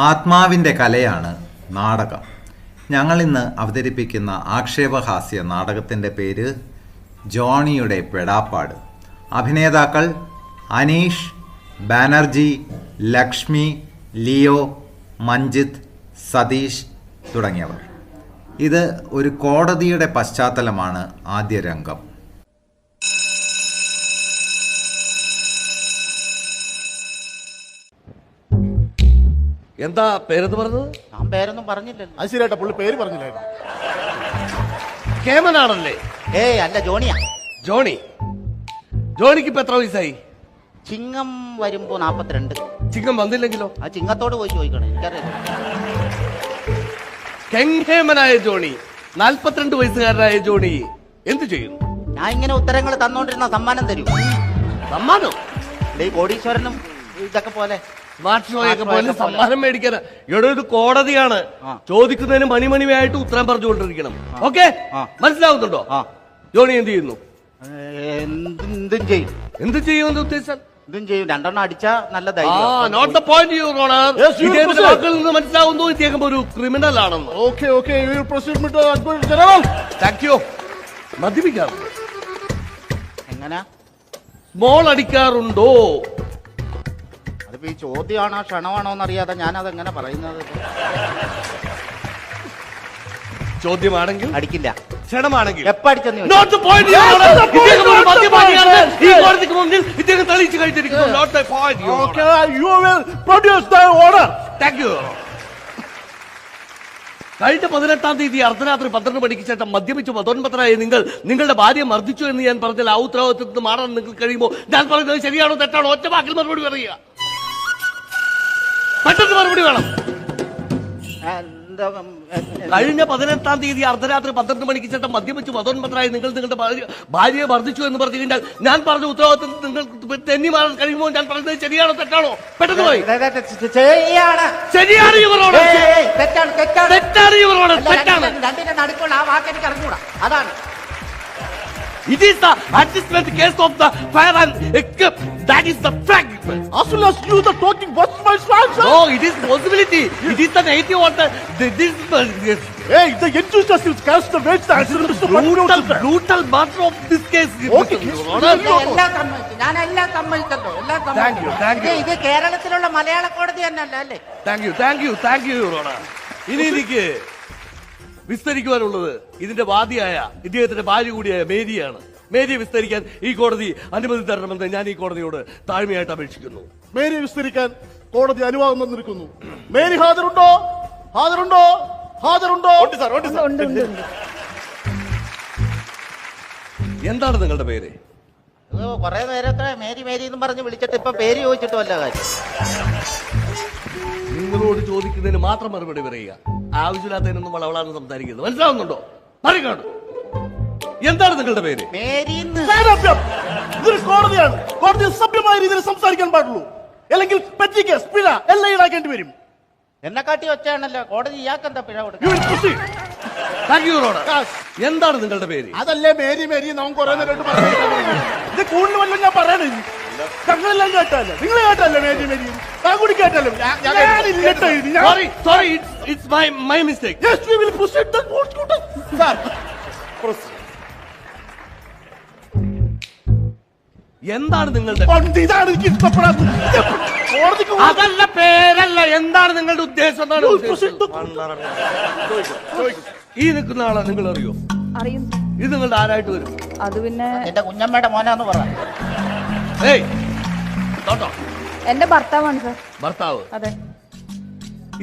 ആത്മാവിൻ്റെ കലയാണ് നാടകം. ഞങ്ങളിന്ന് അവതരിപ്പിക്കുന്ന ആക്ഷേപഹാസ്യ നാടകത്തിൻ്റെ പേര് ജോണിയുടെ പെടാപ്പാട്. അഭിനേതാക്കൾ അനീഷ്, ബാനർജി, ലക്ഷ്മി, ലിയോ, മഞ്ജിത്ത്, സതീഷ് തുടങ്ങിയവർ. ഇത് ഒരു കോടതിയുടെ പശ്ചാത്തലമാണ് ആദ്യ രംഗം. എന്താ പേരെന്ന് പറഞ്ഞത്? ഞാൻ പേരൊന്നും പറഞ്ഞില്ലല്ലോ. അത് ശരിയാട്ടാ, പുള്ളി പേര് പറഞ്ഞില്ലായിരുന്നു. കേമനാണല്ലേ? ഏയ് അല്ല, ജോണിയാ. ജോണിക്ക് ഇപ്പൊ എത്ര വയസ്സായി? ചിങ്ങം വരുമ്പോ 42. ചിങ്ങം വന്നില്ലെങ്കിലോ? ആ ചിങ്ങത്തോട് പോയി ചോദിക്കണേ, എനിക്കറിയാം. കെങ്കേമനായ ജോണി, 42 വയസ്സുകാരനായ ജോണി എന്തു ചെയ്യുന്നു? ഞാൻ ഇങ്ങനെ ഉത്തരങ്ങൾ തന്നോണ്ടിരുന്ന സമ്മാനം തരും. സമ്മാനം? ഈ കോടീശ്വരനും ഇതൊക്കെ പോലെ സ്മാർട്ട് ഷോയൊക്കെ പോലെ സമ്മാനം മേടിക്കാൻ? ഇവിടെ ഇത് കോടതിയാണ്. ചോദിക്കുന്നതിന് മണിമണിയായിട്ട് ഉത്തരം പറഞ്ഞുകൊണ്ടിരിക്കണം. ഓക്കെ, മനസ്സിലാവുന്നുണ്ടോ? ജോണി എന്ത് ചെയ്യുന്നു? എന്തും ചെയ്യും. എന്ത് ചെയ്യുമെന്ന് ഉദ്ദേശിച്ചാൽ? എന്തും ചെയ്യും. 2 അടിച്ചാ നല്ല note the point your honour. ഇദ്ദേഹത്തിന്റെ വാക്കുകളിൽ നിന്ന് മനസ്സിലാവുന്നു ഇദ്ദേഹം ഒരു ക്രിമിനൽ ആണെന്ന്. Thank you. മദ്യപിക്കാറുണ്ടോ? എങ്ങനെ സ്മോൾ അടിക്കാറുണ്ടോ? അതിപ്പോ ഈ ചോദ്യമാണോ ക്ഷണമാണോ എന്നറിയാതെ ഞാനതെങ്ങനെ പറയുന്നത്? ചോദ്യമാണെങ്കിൽ അടിക്കില്ല, ക്ഷണമാണെങ്കിൽ എപ്പോ അടിച്ചെന്ന് Not the point, Your Honor. ഇദ്ദേഹം ഒരു മദ്യപാനിയാണ്. ഈ കോടതിക്ക് മുന്നിൽ ഇദ്ദേഹം തെളിയിച്ചു കഴിഞ്ഞിരിക്കുന്നു. Not the point, Your Honor. Okay, you will produce the order. Thank you. കഴിഞ്ഞ 18-ാം തീയതി അർദ്ധരാത്രി 12 മണിക്ക് ശേഷം മദ്യപിച്ച് മതോന്മത്തനായ നിങ്ങളുടെ ഭാര്യ മർദ്ദിച്ചു എന്ന് ഞാൻ പറഞ്ഞാൽ ആ ഉത്തരവാദിത്വത്തിൽ നിന്ന് മാറാൻ നിങ്ങൾ കഴിയുമ്പോൾ ഞാൻ പറയുന്നത് ശരിയാണോ തെറ്റാണോ? ഒറ്റ വാക്കിൽ മറുപടി പറയുക. പെട്ടെന്ന് മറുപടി വേണം. കഴിഞ്ഞ 18-ാം തീയതി അർദ്ധരാത്രി 12 മണിക്ക് ശേഷം മദ്യപിച്ച് മതോന്മത്തനായി നിങ്ങളുടെ ഭാര്യയെ മർദ്ദിച്ചു എന്ന് പറഞ്ഞു കഴിഞ്ഞാൽ ഞാൻ പറഞ്ഞ ഉത്തരവാദിത്വം നിങ്ങൾ തെന്നി മാറാൻ കഴിയുമ്പോൾ ഞാൻ പറയുന്നത് ശരിയാണോ തെറ്റാണോ? പെട്ടെന്ന് പോയി. ശരിയാണ് ഇവരോട്. തെറ്റാണ് ഇവരോട്. തെറ്റാണ്. നടുക്കുള്ള ആ വാക്ക് എനിക്ക് അറിഞ്ഞൂടാ, അതാണ്. It is the adjustment case of the fire and that is the fact. As soon as you the talking, what's my answer? No, it is possibility. It is the native of this. Hey, the enthusiast is cast the weight. Brutal matter of this case. Okay, ഞാൻ എല്ലാം സമ്മതിച്ചല്ലോ, എല്ലാം Thank you. ഇത് കേരളത്തിലുള്ള മലയാള കോടതി തന്നെയല്ല അല്ലേ? Thank you, Your Honor. ഇനി എനിക്ക് വിസ്തരിക്കുവാനുള്ളത് ഇതിന്റെ വാദിയായ ഇദ്ദേഹത്തിന്റെ ഭാര്യ കൂടിയായ മേരിയാണ്. മേരിയെ വിസ്തരിക്കാൻ ഈ കോടതി അനുമതി തരണമെന്ന് ഞാൻ ഈ കോടതിയോട് താഴ്മയായിട്ട് അപേക്ഷിക്കുന്നു. മേരി വിസ്തരിക്കാൻ കോടതി അനുവാദം തന്നിരിക്കുന്നു. മേരി ഹാജരുണ്ടോ? ഹാജരുണ്ടോ? ഹാജരുണ്ടോ? എന്താണ് നിങ്ങളുടെ പേര്? കൊറേ നേരത്തെ മേരി മേരി എന്നും പറഞ്ഞ് വിളിച്ചിട്ട് ഇപ്പൊ പേര് ചോദിച്ചിട്ട് വല്ല കാര്യം? നിങ്ങളോട് ചോദിക്കുന്നതിന് മാത്രം മറുപടി പറയുക. ആവശ്യമില്ലാത്തതിനൊന്നും വളവളാന്ന് സംസാരിക്കുന്നത് മനസ്സിലാവുന്നുണ്ടോ? പറയുകയാണ്. എന്താണ് നിങ്ങളുടെ പേര്? ഇതൊരു കോടതിയാണ്. കോടതി സഭ്യമായ രീതിയിൽ സംസാരിക്കാൻ പാടുള്ളൂ, അല്ലെങ്കിൽ പെറ്റി കേസ് പിഴ എല്ലാം ഈടാക്കേണ്ടി വരും. എന്നെ കാട്ടി വെച്ചാണല്ലോ കോടതി ഇയാൾക്കെന്താ പിഴ കൊടുക്കുക? എന്താണ് നിങ്ങളുടെ പേര്? അതല്ലേ മേരി മേരി നാം കുറെ നേരം ഇത് കൂടുതൽ വല്ലതും ഞാൻ പറയണേ. ഞങ്ങളെല്ലാം കേട്ടല്ലേ, നിങ്ങൾ കേട്ടല്ലേ മേരി മേരി? ഞാൻ കൂടി കേട്ടല്ലോ. Sorry, it's my mistake. Yes, we will proceed the prosecutor. Sir, proceed. എന്താണ് നിങ്ങളുടെ? ഇതാണ് എനിക്ക് ഇഷ്ടപ്പെടാത്തത്. അതല്ല, പേരല്ല. എന്താണ് നിങ്ങളുടെ ഉദ്ദേശം? ഈ നിൽക്കുന്ന ആളെ നിങ്ങൾ അറിയോ? അറിയും. ഇത് നിങ്ങളുടെ ആരായിട്ട് വരും? അത് പിന്നെ എന്റെ കുഞ്ഞമ്മയുടെ മോനാന്ന് പറ. എന്റെ ഭർത്താവാണ് സാർ. ഭർത്താവ്? അതെ.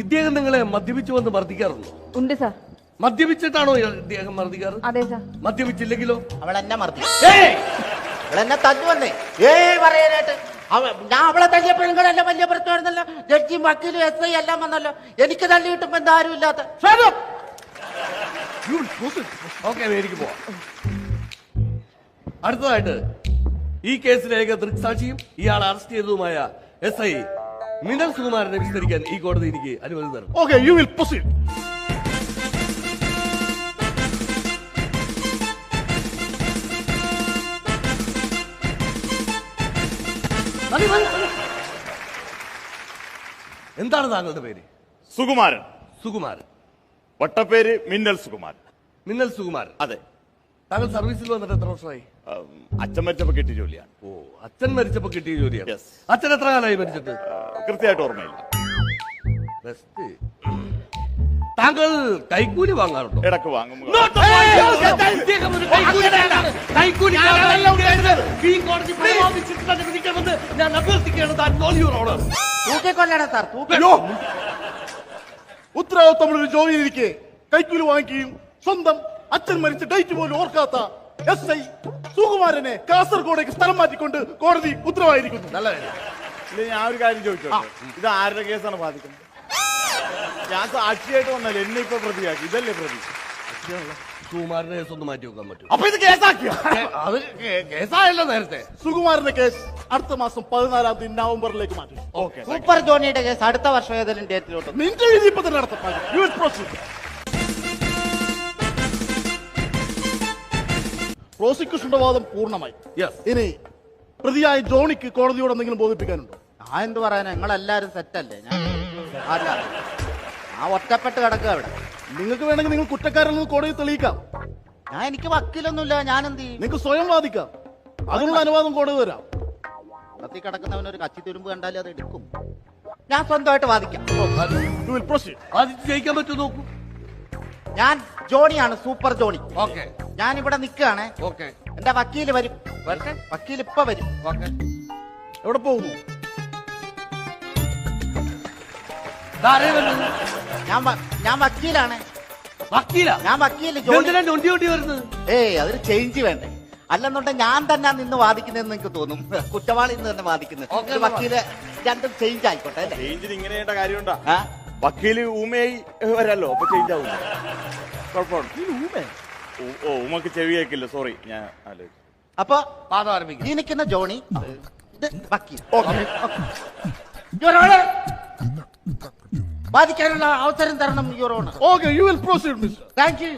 ഇദ്ദേഹം നിങ്ങളെ മദ്യപിച്ചു വന്ന് മർദ്ദിക്കാറുണ്ടോ? ഉണ്ട് സാർ. മദ്യപിച്ചിട്ടാണോ ഇദ്ദേഹം മർദ്ദിക്കാറ്? അതെ സാർ. മദ്യപിച്ചില്ലെങ്കിലോ? അവൾ എന്നെ മർദ്ദിക്കും. അവളെന്നെ തല്ലുവന്നേ പറയാനായിട്ട്. ഞാൻ അവളെ തല്ലിയപ്പോ നിങ്ങളെന്നെ വലിയ പ്രശ്നമായിരുന്നല്ലോ. ജഡ്ജിയും വക്കീലും SI എല്ലാം വന്നല്ലോ. എനിക്ക് തല്ലി കിട്ടുമ്പോ എന്താ ആരും ഇല്ലാത്ത. എനിക്ക് പോവാം. അടുത്തതായിട്ട് ഈ കേസിലേക്ക് ദൃക്സാക്ഷിയും ഇയാൾ അറസ്റ്റ് ചെയ്തതുമായ SI മിനൽ സുകുമാരനെ വിസ്തരിക്കാൻ ഈ കോടതി എനിക്ക് അനുമതി തരണം. Okay, you will proceed. എന്താണ് താങ്കളുടെ പേര്? സുകുമാരൻ. സുകുമാരൻ. വട്ടപ്പേര് മിന്നൽ സുകുമാരൻ. മിന്നൽ സുകുമാരൻ. അതെ. താങ്കൾ സർവീസിൽ വന്നിട്ട് എത്ര വർഷമായി? അച്ഛൻ മരിച്ചപ്പോ കിട്ടിയ ജോലിയാണ്. ഓ, അച്ഛൻ മരിച്ചപ്പോ കിട്ടിയ ജോലിയാണ്. Yes. അച്ഛൻ എത്ര കാലമായി മരിച്ചിട്ട്? കൃത്യമായിട്ട് ഓർമ്മയില്ല. ബെസ്റ്റ്. താങ്കൾ കൈക്കൂലി വാങ്ങാറുണ്ടോ? ഇടക്ക് വാങ്ങും. ഞാൻ അഭ്യർത്ഥിക്കുകയാണ് താൻ ഓണർ. തൂക്കിക്കൊല്ലണം സാർ, തൂക്കി. അയ്യോ, ഉത്തരവാദിത്തമുള്ളൊരു ജോലിയിലിരിക്കെ കൈക്കൂലി വാങ്ങിക്കുകയും സ്വന്തം അച്ഛൻ മരിച്ച ഡേറ്റ് പോലും ഓർക്കാത്ത SI സുകുമാരനെ കാസർഗോഡേക്ക് സ്ഥലം മാറ്റിക്കൊണ്ട് കോടതി ഉത്തരവായിരിക്കുന്നു. നല്ല കാര്യം. ഇല്ല, ഞാൻ ഒരു കാര്യം ചോദിച്ചോട്ടെ, ഇത് ആരുടെ കേസാണ് ബാധിക്കുന്നത്? ഞാൻ സാക്ഷിയായിട്ട് വന്നല്ലേ, എന്നെ ഇപ്പൊ പ്രതിയാക്കി, ഇതല്ലേ പ്രതി? സുകുമാരനെ കേസ് ഒന്ന് മാറ്റി വെക്കാൻ പറ്റും. അപ്പൊ ഇത് കേസാക്കിയ അത് കേസായല്ലോ നേരത്തെ. സുകുമാരന്റെ കേസ് അടുത്ത മാസം 14-ാം തീയതി നവംബറിലേക്ക് മാറ്റി. ഓക്കെ. സൂപ്പർ ജോണിയുടെ കേസ് അടുത്ത വർഷം ഏതെങ്കിലും ഡേറ്റിലോട്ട്. നിന്റെ വിധി ഇപ്പൊ തന്നെ നടത്തപ്പാകും. പ്രോസിക്യൂഷന്റെ വാദം പൂർണ്ണമായി. Yes. ഇനി പ്രതിയായ ജോണിക്ക് കോടതിയോട് എന്തെങ്കിലും ബോധിപ്പിക്കാനുണ്ടോ? ഞാൻ എന്ത് പറയാനാ, നിങ്ങളെല്ലാരും സെറ്റല്ലേ? ഞാൻ അല്ല, ഞാൻ ഒറ്റപ്പെട്ട് കിടക്കുക അവിടെ. നിങ്ങൾക്ക് വേണമെങ്കിൽ നിങ്ങൾ കുറ്റക്കാരെന്ന് കോടതി തെളിയിക്കാം. എനിക്ക് വക്കീലൊന്നുമില്ല, ഞാൻ എന്ത് ചെയ്യും? നിങ്ങൾക്ക് സ്വയം വാദിക്കാം. അതിനുള്ള അനുവാദം കോടതി തരാം. കത്തി കിടക്കുന്നവനൊരു കച്ചി തുരുമ്പ് കണ്ടാലും അത് എടുക്കും. ഞാൻ സ്വന്തമായിട്ട് വാദിക്കാം. You will proceed. അത് ജയിക്കാൻ പറ്റുമോ നോക്കൂ. ഞാൻ ജോണിയാണ്, സൂപ്പർ ജോണി. ഓക്കെ ഞാൻ ഇവിടെ നിൽക്കുകയാണ്. ഓക്കെ എന്റെ വക്കീല് വരും. വരട്ടെ. വക്കീൽ ഇപ്പൊ വരും. ഓക്കെ. എവിടെ പോകുന്നു? ഞാൻ വക്കീലാണ്. വക്കീലാ? ഞാൻ വക്കീല് ജോണി. എന്തിനാ ഞൊണ്ടി ഞൊണ്ടി വരുന്നത്? ഏയ്, അതൊരു ചേഞ്ച് വേണ്ടേ? അല്ലെന്നുണ്ടെങ്കിൽ ഞാൻ തന്നെ നിന്ന് വാദിക്കുന്നതെന്ന് നിങ്ങൾക്ക് തോന്നും. കുറ്റവാളി നിന്ന് തന്നെ വാദിക്കുന്നത്. ഒരു വക്കീല് രണ്ടും ചേഞ്ച് ആയിക്കോട്ടെ അല്ലേ? ചേഞ്ചിന് ഇങ്ങനെ ചെയ്യേണ്ട കാര്യമുണ്ടോ? ആ? വക്കീല് ഊമയായി വരല്ലോ, അപ്പൊ ചേഞ്ച് ആവില്ല. കുഴപ്പമാണ്. ഓ, ഉമ്മക്ക് ചെവി കേൾക്കില്ല, സോറി. ഞാൻ ആലോചിച്ചു. അപ്പൊ പാദം ആരംഭിക്കും. ഈ നിൽക്കുന്ന ജോണി, ഇത് വക്കീൽ. ഓക്കെ. Your Honor, വാദിക്കാനുള്ള അവസരം തരണം, your honour. Okay, you will proceed mister. Thank you.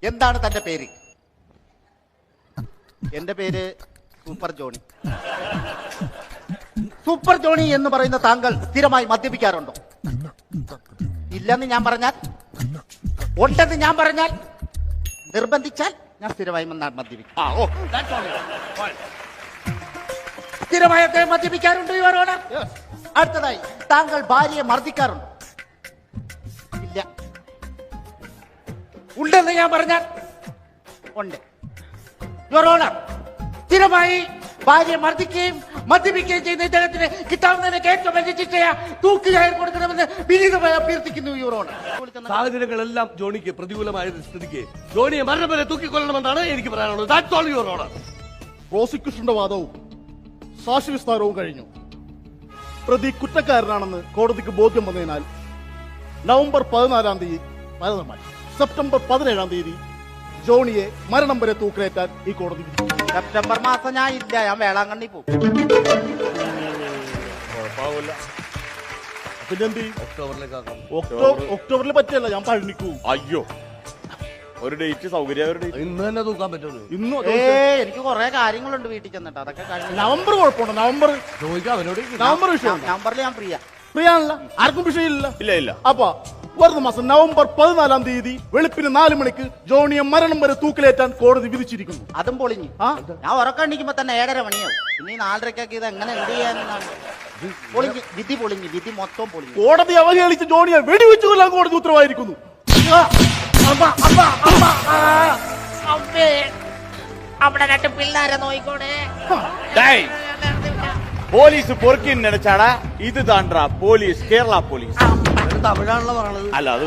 എന്താണ് തന്റെ പേര്? എന്റെ പേര് സൂപ്പർ ജോണി. സൂപ്പർ ജോണി എന്ന് പറയുന്ന താങ്കൾ സ്ഥിരമായി മദ്യപിക്കാറുണ്ടോ? ഇല്ലെന്ന് ഞാൻ പറഞ്ഞാൽ, ഉണ്ടെന്ന് ഞാൻ പറഞ്ഞാൽ, നിർബന്ധിച്ചാൽ ഞാൻ സ്ഥിരമായി മദ്യപിക്കും. That's all right. Fine. സ്ഥിരമായൊക്കെ മദ്യപിക്കാറുണ്ട് യുവർ ഓണർ. അടുത്തതായി, താങ്കൾ ഭാര്യയെ മർദ്ദിക്കാറുണ്ടോ? ഇല്ല. ഉണ്ടെന്ന് ഞാൻ പറഞ്ഞാൽ ഉണ്ട്. യുവർ ഓണർ, സ്ഥിരമായി ഭാര്യയെ മർദ്ദിക്കുകയും മദ്യപിക്കുകയും ചെയ്യുന്ന ഇദ്ദേഹത്തിന് കിട്ടാവുന്നതിനൊക്കെ ഏറ്റവും വലിയ ശിക്ഷയാ തൂക്കുകയർ കൊടുക്കണമെന്ന് വിനീതമായി അഭ്യർത്ഥിക്കുന്നു യുവർ ഓണർ. സാഹചര്യങ്ങളെല്ലാം ജോണിക്ക് പ്രതികൂലമായ സ്ഥിതിക്ക് ജോണിയെ മരണം വരെ തൂക്കിക്കൊള്ളണമെന്നാണ് എനിക്ക് പറയാനുള്ളത്. That's all, Your Honor. പ്രോസിക്യൂഷന്റെ വാദവും സാക്ഷി വിസ്താരവും കഴിഞ്ഞു. പ്രതി കുറ്റക്കാരനാണെന്ന് കോടതിക്ക് ബോധ്യം വന്നതിനാൽ നവംബർ 14-ാം തീയതി മരണം മാറ്റി. സെപ്റ്റംബർ 17-ാം തീയതി ജോണിയെ മരണം വരെ തൂക്കിലേറ്റാൻ ഈ കോടതി വിധിച്ചു. സെപ്റ്റംബർ മാസം ഞാൻ ഇല്ല, ഞാൻ വേളാങ്കണ്ണി പോകും. പിന്നെ എന്ത് ചെയ്യും? ഒക്ടോബറിലേക്കാക്കാം. ഒക്ടോബറിൽ പറ്റില്ല, ഞാൻ പഴനിക്കൂ. അയ്യോ, ഒരു ഡേറ്റ് സൗകര്യം. ഇന്ന് തന്നെ തൂക്കാൻ പറ്റുള്ളൂ. ഇന്ന് എനിക്ക് കുറെ കാര്യങ്ങളുണ്ട് വീട്ടിൽ ചെന്നിട്ട്, അതൊക്കെ നവംബർ കുഴപ്പമുണ്ടോ? നവംബർ ചോദിക്കാം അവനോട്. നവംബർ വിഷയം നവംബറിൽ ഞാൻ ഫ്രീ ഫ്രീയാണല്ല, ആർക്കും വിഷയമില്ല. ഇല്ല. അപ്പൊ വരുന്ന മാസം നവംബർ 14-ാം തീയതി വെളുപ്പിന് 4 മണിക്ക് ജോണിയെ മരണം വരെ തൂക്കിലേറ്റാൻ കോടതി വിധിച്ചിരിക്കുന്നു. അതും പൊളിഞ്ഞു. ഞാൻ ഉറക്കണ്ടിക്കുമ്പോ തന്നെ 7:30 മണിയാവും. ഇനി 4:30 ഇത് എങ്ങനെ എന്ത് ചെയ്യാനാണ്? പൊളിഞ്ഞ്, വിധി പൊളിഞ്ഞു, വിധി മൊത്തം പൊളിഞ്ഞു. കോടതി അവഹേളിച്ച് ജോണിയെ വെടിവെച്ചു കൊല്ലാൻ കോടതി ഉത്തരവായിരിക്കുന്നു. അവിടെ 2 പിള്ളേരെ നോയിക്കോടെ. പോലീസ് പൊറുക്കിനടച്ചാടാ, ഇത് താണ്ടാ പോലീസ്, കേരള പോലീസ്. തമിഴാണല്ലോ പറയണത്. അല്ല, അത്